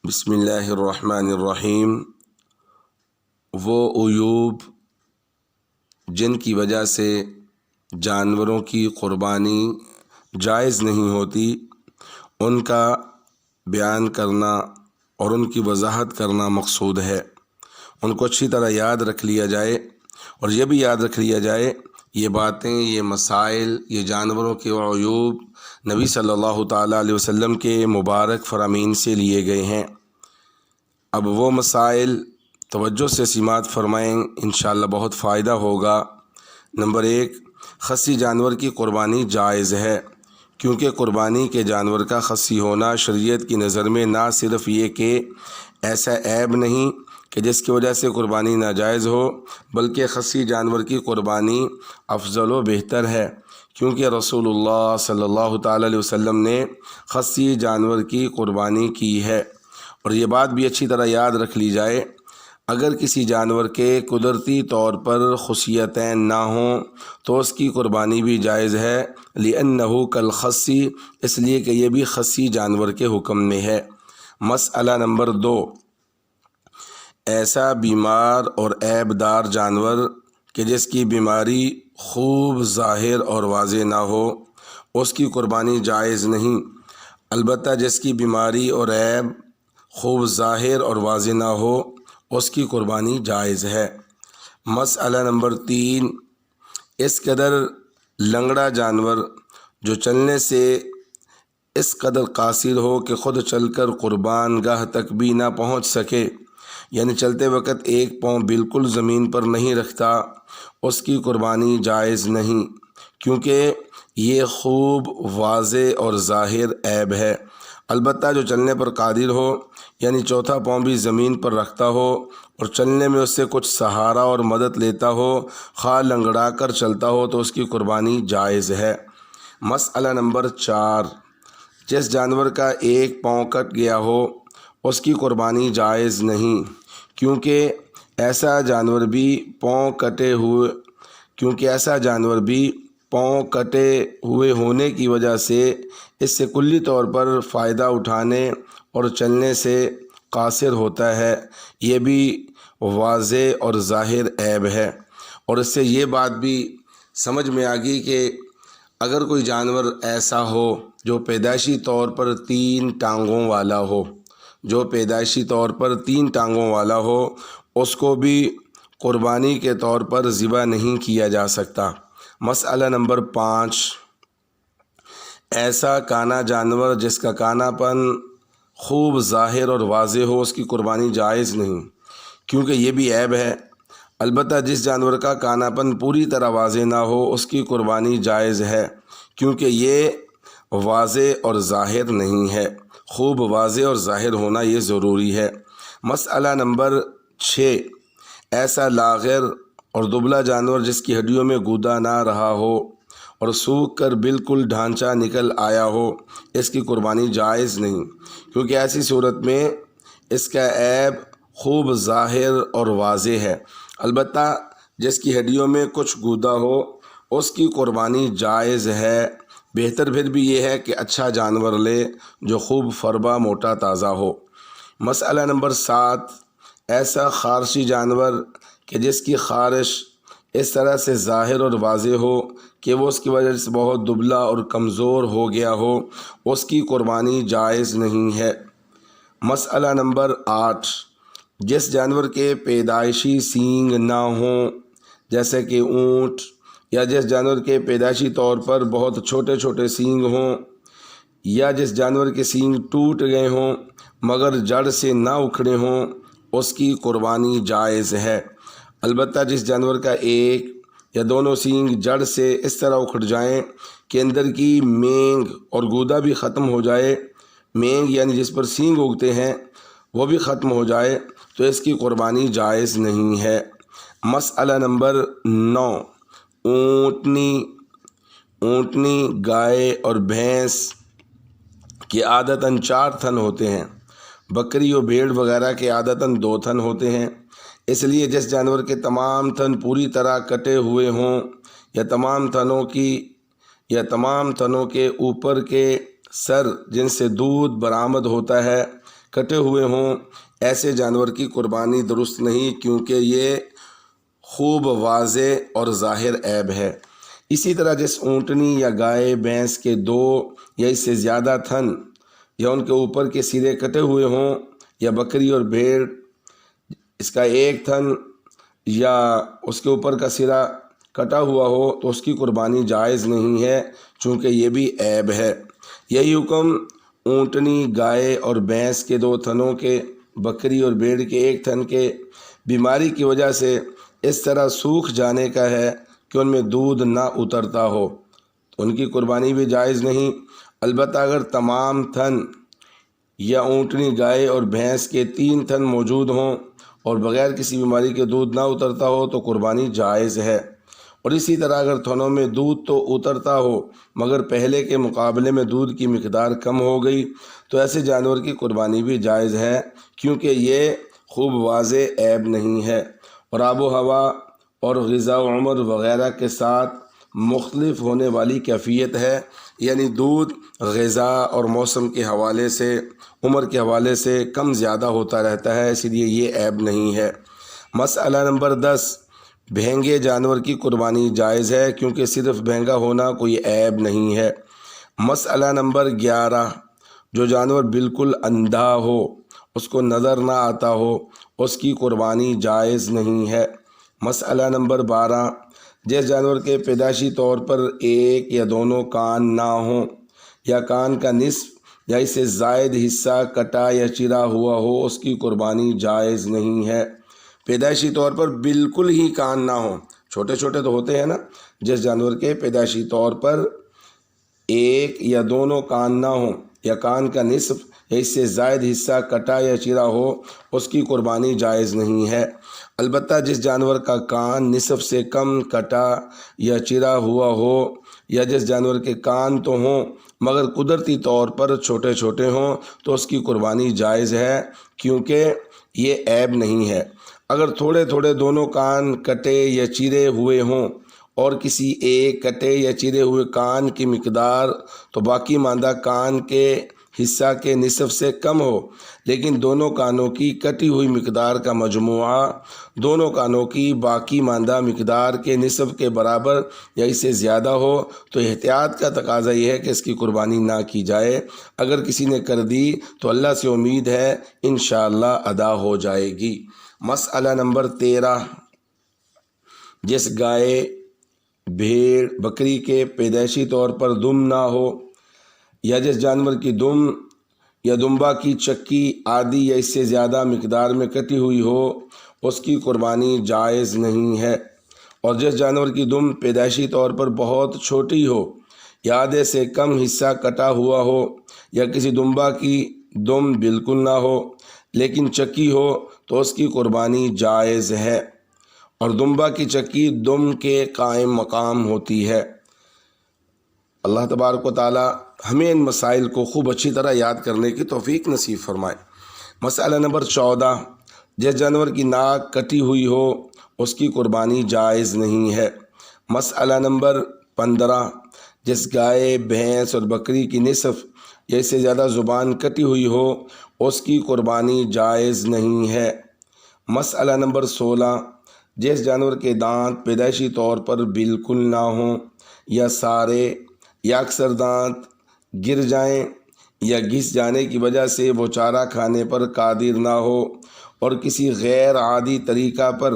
بسم اللہ الرحمن الرحیم۔ وہ عیوب جن کی وجہ سے جانوروں کی قربانی جائز نہیں ہوتی، ان کا بیان کرنا اور ان کی وضاحت کرنا مقصود ہے۔ ان کو اچھی طرح یاد رکھ لیا جائے، اور یہ بھی یاد رکھ لیا جائے یہ باتیں، یہ مسائل، یہ جانوروں کے عیوب نبی صلی اللہ تعالیٰ علیہ وسلم کے مبارک فرامین سے لیے گئے ہیں۔ اب وہ مسائل توجہ سے سماعت فرمائیں، انشاءاللہ بہت فائدہ ہوگا۔ نمبر 1، خصی جانور کی قربانی جائز ہے، کیونکہ قربانی کے جانور کا خصی ہونا شریعت کی نظر میں نہ صرف یہ کہ ایسا عیب نہیں کہ جس کی وجہ سے قربانی ناجائز ہو، بلکہ خصی جانور کی قربانی افضل و بہتر ہے، کیونکہ رسول اللہ صلی اللہ تعالیٰ علیہ وسلم نے خصی جانور کی قربانی کی ہے۔ اور یہ بات بھی اچھی طرح یاد رکھ لی جائے، اگر کسی جانور کے قدرتی طور پر خصیتین نہ ہوں تو اس کی قربانی بھی جائز ہے، لِأَنَّهُ كَالْخَصِّ، اس لیے کہ یہ بھی خصی جانور کے حکم میں ہے۔ مسئلہ نمبر 2، ایسا بیمار اور عیب دار جانور کہ جس کی بیماری خوب ظاہر اور واضح نہ ہو، اس کی قربانی جائز نہیں، البتہ جس کی بیماری اور عیب خوب ظاہر اور واضح نہ ہو، اس کی قربانی جائز ہے۔ مسئلہ نمبر 3، اس قدر لنگڑا جانور جو چلنے سے اس قدر قاصر ہو کہ خود چل کر قربان گاہ تک بھی نہ پہنچ سکے، یعنی چلتے وقت ایک پاؤں بالکل زمین پر نہیں رکھتا، اس کی قربانی جائز نہیں، کیونکہ یہ خوب واضح اور ظاہر عیب ہے۔ البتہ جو چلنے پر قادر ہو، یعنی چوتھا پاؤں بھی زمین پر رکھتا ہو اور چلنے میں اس سے کچھ سہارا اور مدد لیتا ہو، خواہ لنگڑا کر چلتا ہو، تو اس کی قربانی جائز ہے۔ مسئلہ نمبر 4، جس جانور کا ایک پاؤں کٹ گیا ہو، اس کی قربانی جائز نہیں، کیونکہ ایسا جانور بھی پاؤں کٹے ہوئے ہونے کی وجہ سے اس سے کلی طور پر فائدہ اٹھانے اور چلنے سے قاصر ہوتا ہے، یہ بھی واضح اور ظاہر عیب ہے۔ اور اس سے یہ بات بھی سمجھ میں آ گئی کہ اگر کوئی جانور ایسا ہو جو پیدائشی طور پر 3 ٹانگوں والا ہو، اس کو بھی قربانی کے طور پر ذبح نہیں کیا جا سکتا۔ مسئلہ نمبر 5، ایسا کانا جانور جس کا کانا پن خوب ظاہر اور واضح ہو، اس کی قربانی جائز نہیں، کیونکہ یہ بھی عیب ہے۔ البتہ جس جانور کا کانا پن پوری طرح واضح نہ ہو، اس کی قربانی جائز ہے، کیونکہ یہ واضح اور ظاہر نہیں ہے۔ خوب واضح اور ظاہر ہونا یہ ضروری ہے۔ مسئلہ نمبر 6، ایسا لاغر اور دبلا جانور جس کی ہڈیوں میں گودا نہ رہا ہو اور سوکھ کر بالکل ڈھانچہ نکل آیا ہو، اس کی قربانی جائز نہیں، کیونکہ ایسی صورت میں اس کا عیب خوب ظاہر اور واضح ہے۔ البتہ جس کی ہڈیوں میں کچھ گودا ہو، اس کی قربانی جائز ہے۔ بہتر پھر بھی یہ ہے کہ اچھا جانور لے جو خوب فربا موٹا تازہ ہو۔ مسئلہ نمبر 7، ایسا خارشی جانور کہ جس کی خارش اس طرح سے ظاہر اور واضح ہو کہ وہ اس کی وجہ سے بہت دبلا اور کمزور ہو گیا ہو، اس کی قربانی جائز نہیں ہے۔ مسئلہ نمبر 8، جس جانور کے پیدائشی سینگ نہ ہوں، جیسے کہ اونٹ، یا جس جانور کے پیدائشی طور پر بہت چھوٹے چھوٹے سینگ ہوں، یا جس جانور کے سینگ ٹوٹ گئے ہوں مگر جڑ سے نہ اکھڑے ہوں، اس کی قربانی جائز ہے۔ البتہ جس جانور کا ایک یا دونوں سینگ جڑ سے اس طرح اکھڑ جائیں کہ اندر کی مینگ اور گودا بھی ختم ہو جائے، مینگ یعنی جس پر سینگ اگتے ہیں وہ بھی ختم ہو جائے، تو اس کی قربانی جائز نہیں ہے۔ مسئلہ نمبر 9، اونٹنی، گائے اور بھینس کے عادتاً 4 تھن ہوتے ہیں، بکری و بھیڑ وغیرہ کے عادتاً 2 تھن ہوتے ہیں۔ اس لیے جس جانور کے تمام تھن پوری طرح کٹے ہوئے ہوں، یا تمام تھنوں کے اوپر کے سر جن سے دودھ برآمد ہوتا ہے کٹے ہوئے ہوں، ایسے جانور کی قربانی درست نہیں، کیونکہ یہ خوب واضح اور ظاہر عیب ہے۔ اسی طرح جس اونٹنی یا گائے بھینس کے 2 یا اس سے زیادہ تھن یا ان کے اوپر کے سرے کٹے ہوئے ہوں، یا بکری اور بھیڑ اس کا 1 تھن یا اس کے اوپر کا سرا کٹا ہوا ہو، تو اس کی قربانی جائز نہیں ہے، چونکہ یہ بھی عیب ہے۔ یہی حکم اونٹنی، گائے اور بھینس کے 2 تھنوں کے، بکری اور بھیڑ کے 1 تھن کے بیماری کی وجہ سے اس طرح سوکھ جانے کا ہے کہ ان میں دودھ نہ اترتا ہو، تو ان کی قربانی بھی جائز نہیں۔ البتہ اگر تمام تھن یا اونٹنی، گائے اور بھینس کے 3 تھن موجود ہوں اور بغیر کسی بیماری کے دودھ نہ اترتا ہو تو قربانی جائز ہے۔ اور اسی طرح اگر تھنوں میں دودھ تو اترتا ہو مگر پہلے کے مقابلے میں دودھ کی مقدار کم ہو گئی، تو ایسے جانور کی قربانی بھی جائز ہے، کیونکہ یہ خوب واضح عیب نہیں ہے۔ اور آب و ہوا اور غذا و عمر وغیرہ کے ساتھ مختلف ہونے والی کیفیت ہے، یعنی دودھ غذا اور موسم کے حوالے سے، عمر کے حوالے سے کم زیادہ ہوتا رہتا ہے، اس لیے یہ عیب نہیں ہے۔ مسئلہ نمبر 10، بھینگے جانور کی قربانی جائز ہے، کیونکہ صرف بھینگا ہونا کوئی عیب نہیں ہے۔ مسئلہ نمبر 11، جو جانور بالکل اندھا ہو، اس کو نظر نہ آتا ہو، اس کی قربانی جائز نہیں ہے۔ مسئلہ نمبر 12، جس جانور کے پیدائشی طور پر 1 یا دونوں کان نہ ہوں، یا کان کا نصف یا اس سے زائد حصہ کٹا یا چرا ہوا ہو، اس کی قربانی جائز نہیں ہے۔ پیدائشی طور پر بالکل ہی کان نہ ہوں، چھوٹے چھوٹے تو ہوتے ہیں نا، جس جانور کے پیدائشی طور پر 1 یا دونوں کان نہ ہوں، یا کان کا نصف یا اس سے زائد حصہ کٹا یا چرا ہو، اس کی قربانی جائز نہیں ہے۔ البتہ جس جانور کا کان نصف سے کم کٹا یا چرا ہوا ہو، یا جس جانور کے کان تو ہوں مگر قدرتی طور پر چھوٹے چھوٹے ہوں، تو اس کی قربانی جائز ہے، کیونکہ یہ عیب نہیں ہے۔ اگر تھوڑے تھوڑے دونوں کان کٹے یا چرے ہوئے ہوں اور کسی ایک کٹے یا چرے ہوئے کان کی مقدار تو باقی ماندہ کان کے حصہ کے نصف سے کم ہو، لیکن دونوں کانوں کی کٹی ہوئی مقدار کا مجموعہ دونوں کانوں کی باقی ماندہ مقدار کے نصف کے برابر یا اس سے زیادہ ہو، تو احتیاط کا تقاضا یہ ہے کہ اس کی قربانی نہ کی جائے۔ اگر کسی نے کر دی تو اللہ سے امید ہے انشاءاللہ ادا ہو جائے گی۔ مسئلہ نمبر 13، جس گائے، بھیڑ، بکری کے پیدائشی طور پر دم نہ ہو، یا جس جانور کی دم یا دمبا کی چکی آدھی یا اس سے زیادہ مقدار میں کٹی ہوئی ہو، اس کی قربانی جائز نہیں ہے۔ اور جس جانور کی دم پیدائشی طور پر بہت چھوٹی ہو، یا آدھے سے کم حصہ کٹا ہوا ہو، یا کسی دمبا کی دم بالکل نہ ہو لیکن چکی ہو، تو اس کی قربانی جائز ہے۔ اور دمبا کی چکی دم کے قائم مقام ہوتی ہے۔ اللہ تبارک و تعالی ہمیں ان مسائل کو خوب اچھی طرح یاد کرنے کی توفیق نصیب فرمائے۔ مسئلہ نمبر 14، جس جانور کی ناک کٹی ہوئی ہو، اس کی قربانی جائز نہیں ہے۔ مسئلہ نمبر 15، جس گائے، بھینس اور بکری کی نصف یا اس سے زیادہ زبان کٹی ہوئی ہو، اس کی قربانی جائز نہیں ہے۔ مسئلہ نمبر 16، جس جانور کے دانت پیدائشی طور پر بالکل نہ ہوں، یا سارے یا اکثر دانت گر جائیں یا گھس جانے کی وجہ سے وہ چارہ کھانے پر قادر نہ ہو، اور کسی غیر عادی طریقہ پر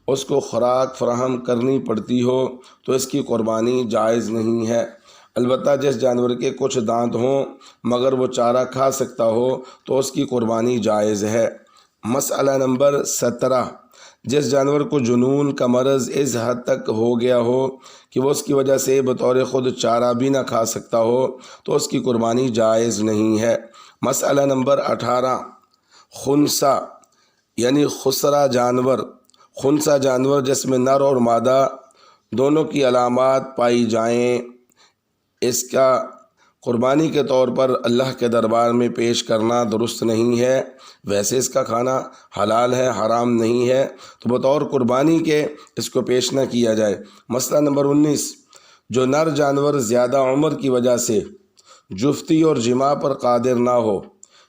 اس کو خوراک فراہم کرنی پڑتی ہو، تو اس کی قربانی جائز نہیں ہے۔ البتہ جس جانور کے کچھ دانت ہوں مگر وہ چارہ کھا سکتا ہو، تو اس کی قربانی جائز ہے۔ مسئلہ نمبر 17، جس جانور کو جنون کا مرض اس حد تک ہو گیا ہو کہ وہ اس کی وجہ سے بطور خود چارہ بھی نہ کھا سکتا ہو، تو اس کی قربانی جائز نہیں ہے۔ مسئلہ نمبر 18، خنثی یعنی خسرا جانور، خنثی جانور جس میں نر اور مادہ دونوں کی علامات پائی جائیں، اس کا قربانی کے طور پر اللہ کے دربار میں پیش کرنا درست نہیں ہے۔ ویسے اس کا کھانا حلال ہے، حرام نہیں ہے، تو بطور قربانی کے اس کو پیش نہ کیا جائے۔ مسئلہ نمبر 19، جو نر جانور زیادہ عمر کی وجہ سے جفتی اور جماع پر قادر نہ ہو،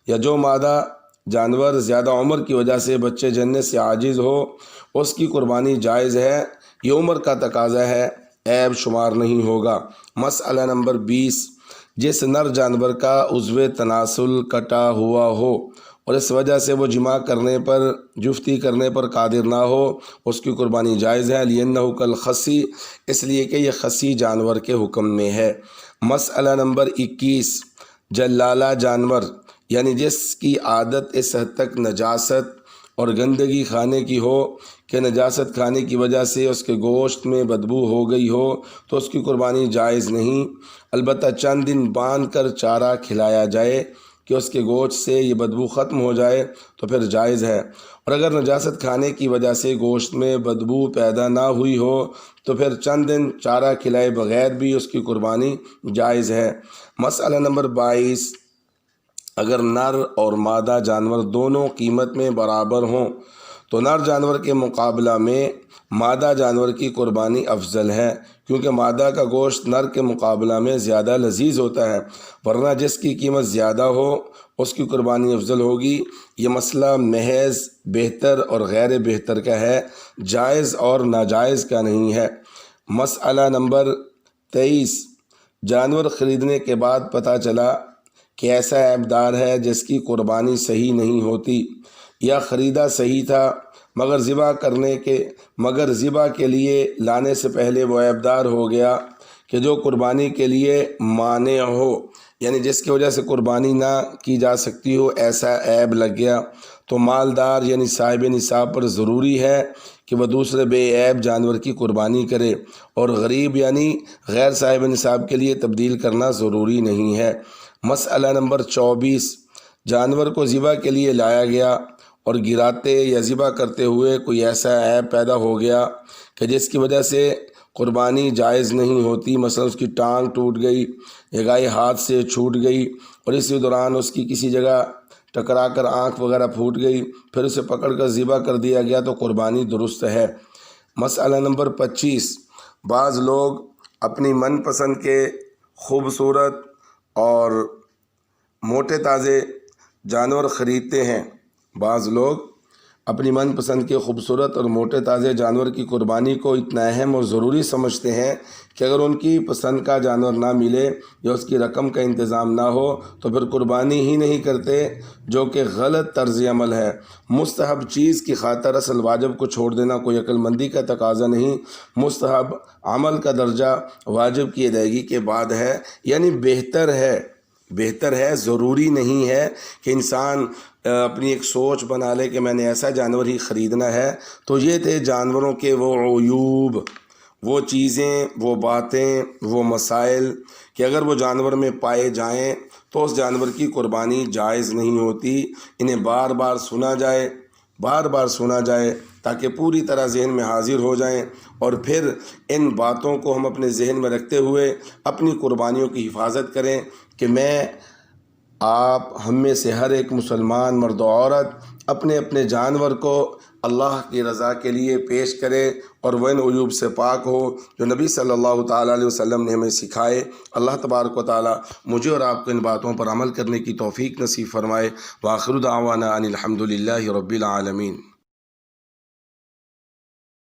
یا جو مادہ جانور زیادہ عمر کی وجہ سے بچے جننے سے عاجز ہو اس کی قربانی جائز ہے، یہ عمر کا تقاضا ہے، عیب شمار نہیں ہوگا۔ مسئلہ نمبر 20، جس نر جانور کا عضو تناسل کٹا ہوا ہو اور اس وجہ سے وہ جماع کرنے پر، جفتی کرنے پر قادر نہ ہو، اس کی قربانی جائز ہے، لِأَنَّهُ كَالْخَصِّ، اس لیے کہ یہ خصی جانور کے حکم میں ہے۔ مسئلہ نمبر 21، جلالہ جانور یعنی جس کی عادت اس حد تک نجاست اور گندگی کھانے کی ہو کہ نجاست کھانے کی وجہ سے اس کے گوشت میں بدبو ہو گئی ہو تو اس کی قربانی جائز نہیں، البتہ چند دن باندھ کر چارہ کھلایا جائے کہ اس کے گوشت سے یہ بدبو ختم ہو جائے تو پھر جائز ہے، اور اگر نجاست کھانے کی وجہ سے گوشت میں بدبو پیدا نہ ہوئی ہو تو پھر چند دن چارہ کھلائے بغیر بھی اس کی قربانی جائز ہے۔ مسئلہ نمبر 22، اگر نر اور مادہ جانور دونوں قیمت میں برابر ہوں تو نر جانور کے مقابلہ میں مادہ جانور کی قربانی افضل ہے، کیونکہ مادہ کا گوشت نر کے مقابلہ میں زیادہ لذیذ ہوتا ہے، ورنہ جس کی قیمت زیادہ ہو اس کی قربانی افضل ہوگی۔ یہ مسئلہ محض بہتر اور غیر بہتر کا ہے، جائز اور ناجائز کا نہیں ہے۔ مسئلہ نمبر 23، جانور خریدنے کے بعد پتہ چلا کہ ایسا عیبدار ہے جس کی قربانی صحیح نہیں ہوتی، یا خریدا صحیح تھا مگر ذبح کے لیے لانے سے پہلے وہ عیبدار ہو گیا کہ جو قربانی کے لیے مانع ہو، یعنی جس کی وجہ سے قربانی نہ کی جا سکتی ہو، ایسا عیب لگ گیا تو مالدار یعنی صاحب نصاب پر ضروری ہے کہ وہ دوسرے بے عیب جانور کی قربانی کرے، اور غریب یعنی غیر صاحب نصاب کے لیے تبدیل کرنا ضروری نہیں ہے۔ مسئلہ نمبر 24، جانور کو ذبح کے لیے لایا گیا اور گراتے یا ذبح کرتے ہوئے کوئی ایسا عیب پیدا ہو گیا کہ جس کی وجہ سے قربانی جائز نہیں ہوتی، مثلا اس کی ٹانگ ٹوٹ گئی یا گائے ہاتھ سے چھوٹ گئی اور اسی دوران اس کی کسی جگہ ٹکرا کر آنکھ وغیرہ پھوٹ گئی، پھر اسے پکڑ کر ذبح کر دیا گیا تو قربانی درست ہے۔ مسئلہ نمبر 25، بعض لوگ اپنی من پسند کے خوبصورت اور موٹے تازے جانور خریدتے ہیں، بعض لوگ اپنی من پسند کے خوبصورت اور موٹے تازے جانور کی قربانی کو اتنا اہم اور ضروری سمجھتے ہیں کہ اگر ان کی پسند کا جانور نہ ملے یا اس کی رقم کا انتظام نہ ہو تو پھر قربانی ہی نہیں کرتے، جو کہ غلط طرز عمل ہے۔ مستحب چیز کی خاطر اصل واجب کو چھوڑ دینا کوئی عقل مندی کا تقاضا نہیں، مستحب عمل کا درجہ واجب کی ادائیگی کے بعد ہے، یعنی بہتر ہے، ضروری نہیں ہے کہ انسان اپنی ایک سوچ بنا لے کہ میں نے ایسا جانور ہی خریدنا ہے۔ تو یہ تھے جانوروں کے وہ عیوب، وہ چیزیں، وہ باتیں، وہ مسائل کہ اگر وہ جانور میں پائے جائیں تو اس جانور کی قربانی جائز نہیں ہوتی۔ انہیں بار بار سنا جائے تاکہ پوری طرح ذہن میں حاضر ہو جائیں، اور پھر ان باتوں کو ہم اپنے ذہن میں رکھتے ہوئے اپنی قربانیوں کی حفاظت کریں کہ آپ ہم میں سے ہر ایک مسلمان مرد و عورت اپنے اپنے جانور کو اللہ کی رضا کے لیے پیش کرے اور وہ ان عیوب سے پاک ہو جو نبی صلی اللہ تعالیٰ علیہ وسلم نے ہمیں سکھائے۔ اللہ تبارک و تعالیٰ مجھے اور آپ کو ان باتوں پر عمل کرنے کی توفیق نصیب فرمائے۔ وآخر دعوانا ان الحمد للہ رب العالمین۔